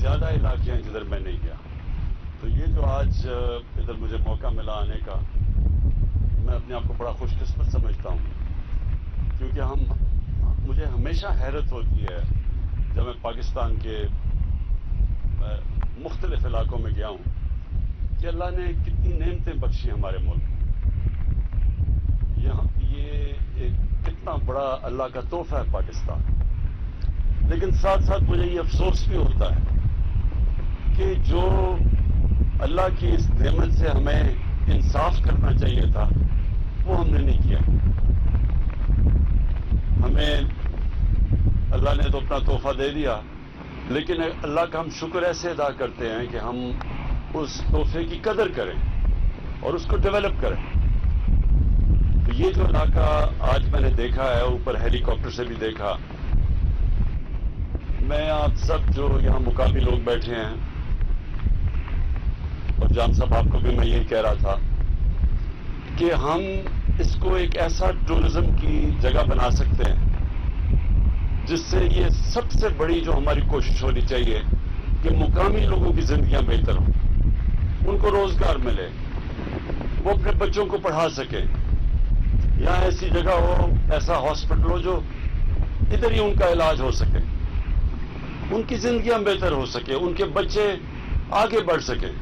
زیادہ علاقے ہیں جدھر میں نہیں گیا. تو یہ جو آج ادھر مجھے موقع ملا آنے کا، میں اپنے آپ کو بڑا خوش قسمت سمجھتا ہوں، کیونکہ مجھے ہمیشہ حیرت ہوتی ہے جب میں پاکستان کے مختلف علاقوں میں گیا ہوں کہ اللہ نے کتنی نعمتیں بخشی ہمارے ملک میں. یہ ایک کتنا بڑا اللہ کا تحفہ ہے پاکستان. لیکن ساتھ ساتھ مجھے یہ افسوس بھی ہوتا ہے کہ جو اللہ کی اس نعمت سے ہمیں انصاف کرنا چاہیے تھا وہ ہم نے نہیں کیا. ہمیں اللہ نے تو اپنا تحفہ دے دیا، لیکن اللہ کا ہم شکر ایسے ادا کرتے ہیں کہ ہم اس تحفے کی قدر کریں اور اس کو ڈیولپ کریں. تو یہ جو علاقہ آج میں نے دیکھا ہے، اوپر ہیلی کاپٹر سے بھی دیکھا، میں آپ سب جو یہاں مقامی لوگ بیٹھے ہیں، اور جان صاحب آپ کو بھی میں یہی کہہ رہا تھا کہ ہم اس کو ایک ایسا ٹورزم کی جگہ بنا سکتے ہیں جس سے یہ سب سے بڑی جو ہماری کوشش ہونی چاہیے کہ مقامی لوگوں کی زندگیاں بہتر ہوں، ان کو روزگار ملے، وہ اپنے بچوں کو پڑھا سکیں. یہاں ایسی جگہ ہو، ایسا ہاسپٹل ہو جو ادھر ہی ان کا علاج ہو سکے، ان کی زندگیاں بہتر ہو سکے، ان کے بچے آگے بڑھ سکیں.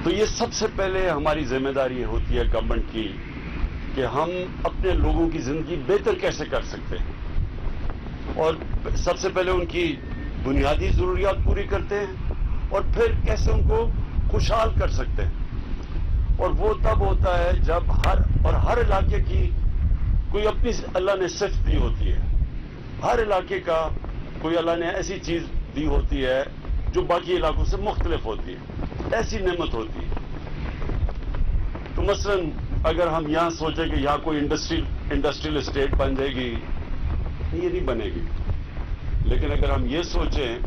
تو یہ سب سے پہلے ہماری ذمہ داری ہوتی ہے گورنمنٹ کی کہ ہم اپنے لوگوں کی زندگی بہتر کیسے کر سکتے ہیں، اور سب سے پہلے ان کی بنیادی ضروریات پوری کرتے ہیں، اور پھر کیسے ان کو خوشحال کر سکتے ہیں. اور وہ تب ہوتا ہے جب ہر علاقے کی کوئی اپنی اللہ نے صفت دی ہوتی ہے. ہر علاقے کا کوئی اللہ نے ایسی چیز دی ہوتی ہے جو باقی علاقوں سے مختلف ہوتی ہے، ایسی نعمت ہوتی ہے. تو مثلا اگر ہم یہاں سوچیں کہ یہاں کوئی انڈسٹریل اسٹیٹ بن جائے گی، یہ نہیں بنے گی. لیکن اگر ہم یہ سوچیں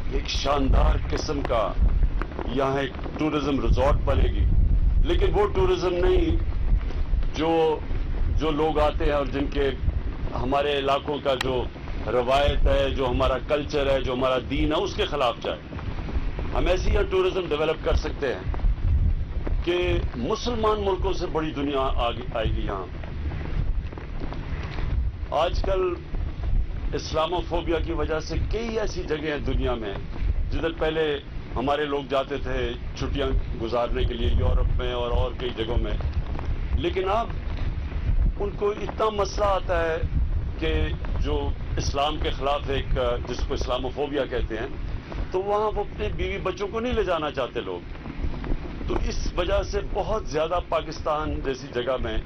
کہ ایک شاندار قسم کا یہاں ایک ٹورزم ریزورٹ بنے گی، لیکن وہ ٹورزم نہیں جو لوگ آتے ہیں اور جن کے ہمارے علاقوں کا جو روایت ہے، جو ہمارا کلچر ہے، جو ہمارا دین ہے، اس کے خلاف جائے. ہم ایسی یہاں ٹورزم ڈیولپ کر سکتے ہیں کہ مسلمان ملکوں سے بڑی دنیا آئے گی یہاں. آج کل اسلاموفوبیا کی وجہ سے کئی ایسی جگہیں ہیں دنیا میں جدھر پہلے ہمارے لوگ جاتے تھے چھٹیاں گزارنے کے لیے، یورپ میں اور کئی جگہوں میں، لیکن اب ان کو اتنا مسئلہ آتا ہے کہ جو اسلام کے خلاف ایک جس کو اسلاموفوبیا کہتے ہیں، تو وہاں وہ اپنے بیوی بچوں کو نہیں لے جانا چاہتے لوگ. تو اس وجہ سے بہت زیادہ پاکستان جیسی جگہ میں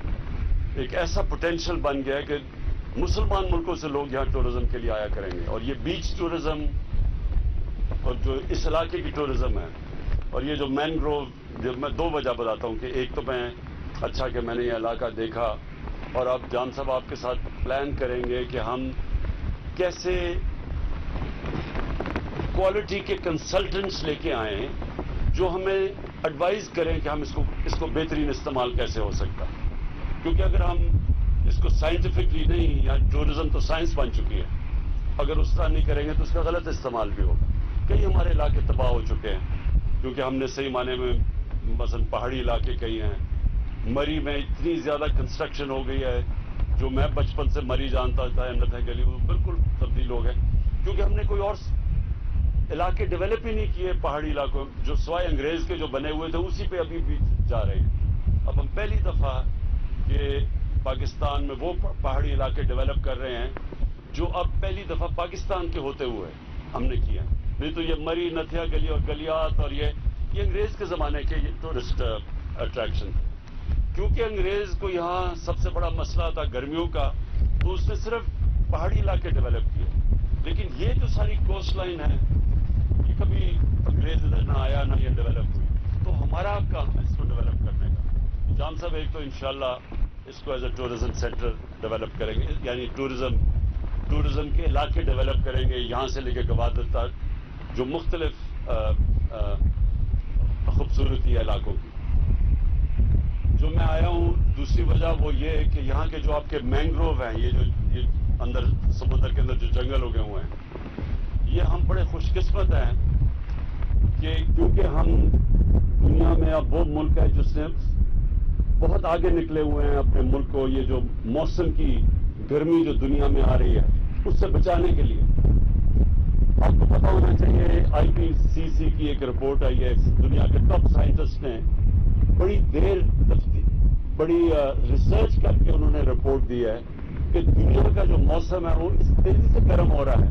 ایک ایسا پوٹینشیل بن گیا ہے کہ مسلمان ملکوں سے لوگ یہاں ٹورزم کے لیے آیا کریں گے. اور یہ بیچ ٹورزم اور جو اس علاقے کی ٹورزم ہے، اور یہ جو مینگروو، میں دو وجہ بتاتا ہوں کہ ایک تو اچھا کہ میں نے یہ علاقہ دیکھا، اور اب جان صاحب آپ کے ساتھ پلان کریں گے کہ ہم کیسے کوالٹی کے کنسلٹنٹس لے کے آئیں جو ہمیں ایڈوائز کریں کہ ہم اس کو بہترین استعمال کیسے ہو سکتا. کیونکہ اگر ہم اس کو سائنٹیفکلی نہیں، یا ٹورزم تو سائنس بن چکی ہے، اگر اس طرح نہیں کریں گے تو اس کا غلط استعمال بھی ہوگا. کئی ہمارے علاقے تباہ ہو چکے ہیں کیونکہ ہم نے صحیح معنی میں مثلا پہاڑی علاقے کئی ہیں. مری میں اتنی زیادہ کنسٹرکشن ہو گئی ہے، جو میں بچپن سے مری جانتا تھا، نتھا گلی، وہ بالکل تبدیل ہو گئے کیونکہ ہم نے کوئی اور علاقے ڈیولپ ہی نہیں کیے. پہاڑی علاقوں جو سوائے انگریز کے جو بنے ہوئے تھے اسی پہ ابھی بھی جا رہے ہیں. اب ہم پہلی دفعہ کہ پاکستان میں وہ پہاڑی علاقے ڈیولپ کر رہے ہیں جو اب پہلی دفعہ پاکستان کے ہوتے ہوئے ہم نے کیا. نہیں تو یہ مری، نتھیا گلی اور گلیات اور یہ انگریز کے زمانے کے یہ ٹورسٹ اٹریکشن تھے. کیونکہ انگریز کو یہاں سب سے بڑا مسئلہ تھا گرمیوں کا، تو اس نے صرف پہاڑی علاقے ڈیولپ کیے. لیکن یہ جو ساری کوسٹ لائن ہے، یہ کبھی انگریز ادھر نہ آیا نہ یہ ڈیولپ ہوئی. تو ہمارا کام ہے اس کو ڈیولپ کرنے کا. جان صاحب ایک تو انشاءاللہ اس کو as a tourism centre develop کریں گے، یعنی ٹورزم کے علاقے ڈیولپ کریں گے یہاں سے لے کے گوادر تک، جو مختلف خوبصورتی ہے علاقوں کی. جو میں آیا ہوں دوسری وجہ وہ یہ ہے کہ یہاں کے جو آپ کے مینگروو ہیں، یہ اندر سمندر کے اندر جو جنگل ہو گئے ہوئے ہیں، یہ ہم بڑے خوش قسمت ہیں کہ کیونکہ ہم دنیا میں اب وہ ملک ہے جس نے بہت آگے نکلے ہوئے ہیں اپنے ملک کو یہ جو موسم کی گرمی جو دنیا میں آ رہی ہے اس سے بچانے کے لیے. آپ کو پتا ہونا چاہیے IPCC کی ایک رپورٹ آئی ہے, دنیا کے ٹاپ سائنٹسٹ نے بڑی ریسرچ کر کے انہوں نے رپورٹ دی ہے کہ دنیا کا جو موسم ہے وہ اس تیزی سے گرم ہو رہا ہے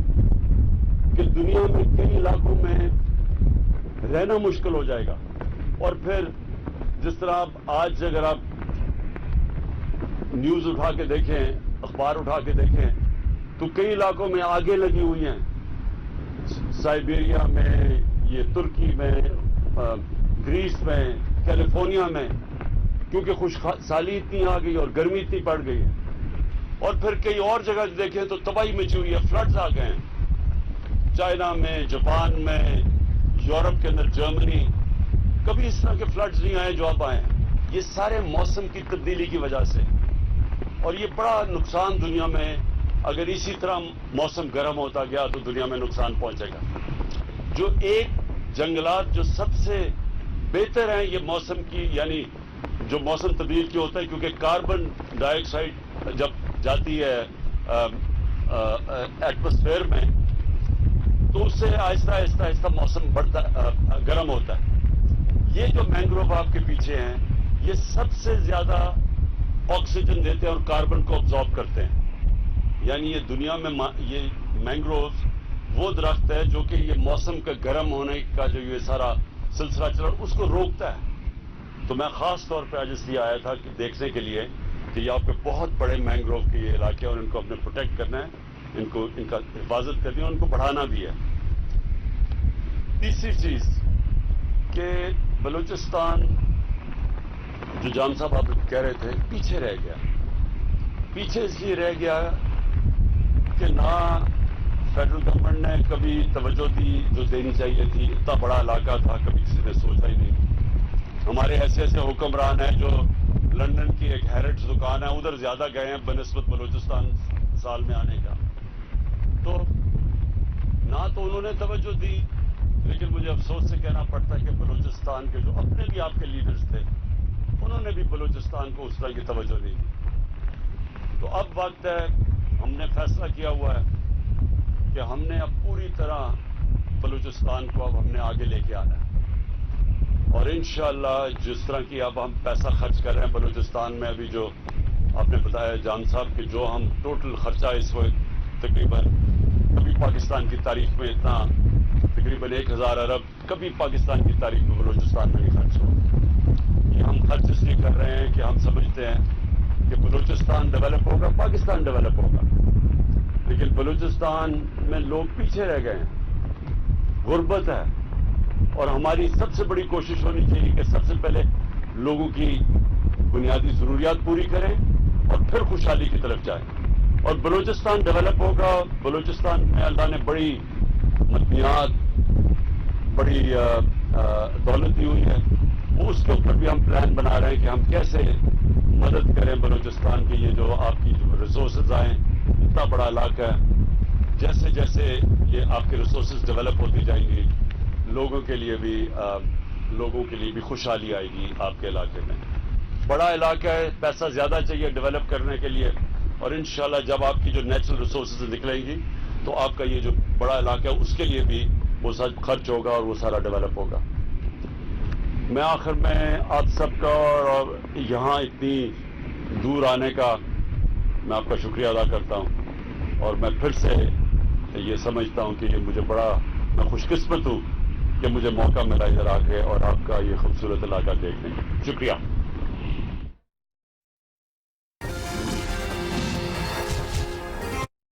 کہ دنیا میں کئی علاقوں میں رہنا مشکل ہو جائے گا. اور پھر جس طرح آج اگر آپ نیوز اٹھا کے دیکھیں, اخبار اٹھا کے دیکھیں, تو کئی علاقوں میں آگیں لگی ہوئی ہیں, سائبیریا میں, یہ ترکی میں, گریس میں, کیلیفورنیا میں, کیونکہ خشکسالی اتنی آ گئی اور گرمی اتنی بڑھ گئی ہے. اور پھر کئی اور جگہ دیکھیں تو تباہی مچی ہوئی ہے, فلڈز آ گئے ہیں چائنا میں, جاپان میں, یورپ کے اندر جرمنی. کبھی اس طرح کے فلڈز نہیں آئے جو اب آئے ہیں. یہ سارے موسم کی تبدیلی کی وجہ سے, اور یہ بڑا نقصان دنیا میں, اگر اسی طرح موسم گرم ہوتا گیا تو دنیا میں نقصان پہنچے گا. جو ایک جنگلات جو سب سے بہتر ہیں یہ موسم کی, یعنی جو موسم تبدیل کی ہوتا ہے, کیونکہ کاربن ڈائی آکسائڈ جب جاتی ہے ایٹماسفیئر میں تو اس سے آہستہ آہستہ آہستہ موسم بڑھتا گرم ہوتا ہے. یہ جو مینگروو آپ کے پیچھے ہیں یہ سب سے زیادہ آکسیجن دیتے ہیں اور کاربن کو ابزارب کرتے ہیں. یعنی یہ دنیا میں یہ مینگروو وہ درخت ہے جو کہ یہ موسم کا گرم ہونے کا جو یہ سارا سلسلہ چل رہا ہے اس کو روکتا ہے. تو میں خاص طور پہ آج اس لیے آیا تھا کہ دیکھنے کے لیے کہ یہاں پہ بہت بڑے مینگروو کے یہ علاقے ہیں اور ان کو اپنے پروٹیکٹ کرنا ہے, ان کا حفاظت کرنی ہے اور ان کو بڑھانا بھی ہے. تیسری چیز کہ بلوچستان جو جان صاحب آپ کہہ رہے تھے پیچھے رہ گیا. پیچھے اس لیے رہ گیا کہ نہ فیڈرل گورنمنٹ نے کبھی توجہ دی جو دینی چاہیے تھی. اتنا بڑا علاقہ تھا کبھی کسی نے سوچا ہی نہیں. ہمارے ایسے ایسے حکمران ہیں جو لندن کی ایک ہیریٹس دکان ہے ادھر زیادہ گئے ہیں بنسبت بلوچستان سال میں آنے کا. تو نہ تو انہوں نے توجہ دی, لیکن مجھے افسوس سے کہنا پڑتا ہے کہ بلوچستان کے جو اپنے بھی آپ کے لیڈرز تھے انہوں نے بھی بلوچستان کو اس طرح کی توجہ نہیں دی. تو اب وقت ہے, ہم نے فیصلہ کیا ہوا ہے کہ ہم نے اب پوری طرح بلوچستان کو اب ہم نے آگے لے کے آنا ہے. اور انشاءاللہ جس طرح کی اب ہم پیسہ خرچ کر رہے ہیں بلوچستان میں, ابھی جو آپ نے بتایا جان صاحب کہ جو ہم ٹوٹل خرچہ اس وقت تقریباً کبھی پاکستان کی تاریخ میں اتنا تقریباً 1000 ارب کبھی پاکستان کی تاریخ میں بلوچستان میں نہیں خرچ ہوا. یہ ہم خرچ اس لیے کر رہے ہیں کہ ہم سمجھتے ہیں کہ بلوچستان ڈیولپ ہوگا, پاکستان ڈیولپ ہوگا, لیکن بلوچستان میں لوگ پیچھے رہ گئے ہیں, غربت ہے. اور ہماری سب سے بڑی کوشش ہونی چاہیے کہ سب سے پہلے لوگوں کی بنیادی ضروریات پوری کریں اور پھر خوشحالی کی طرف جائیں. اور بلوچستان ڈیولپ ہوگا. بلوچستان میں اللہ نے بڑی مدنیات, بڑی دولت دی ہوئی ہے, اس کے اوپر بھی ہم پلان بنا رہے ہیں کہ ہم کیسے مدد کریں بلوچستان کی. یہ جو آپ کی جو ریسورسز آئیں, اتنا بڑا علاقہ ہے, جیسے جیسے یہ آپ کے ریسورسز ڈیولپ ہوتی جائیں گی لوگوں کے لیے بھی خوشحالی آئے گی. آپ کے علاقے میں بڑا علاقہ ہے, پیسہ زیادہ چاہیے ڈیولپ کرنے کے لیے, اور انشاءاللہ جب آپ کی جو نیچرل ریسورسز نکلیں گی تو آپ کا یہ جو بڑا علاقہ ہے اس کے لیے بھی وہ سب خرچ ہوگا اور وہ سارا ڈیولپ ہوگا. میں آخر میں آپ سب کا اور یہاں اتنی دور آنے کا میں آپ کا شکریہ ادا کرتا ہوں, اور میں پھر سے یہ سمجھتا ہوں کہ یہ مجھے میں خوش قسمت ہوں کہ مجھے موقع ملا ادھر آ کے اور آپ کا یہ خوبصورت علاقہ دیکھنے کا. شکریہ.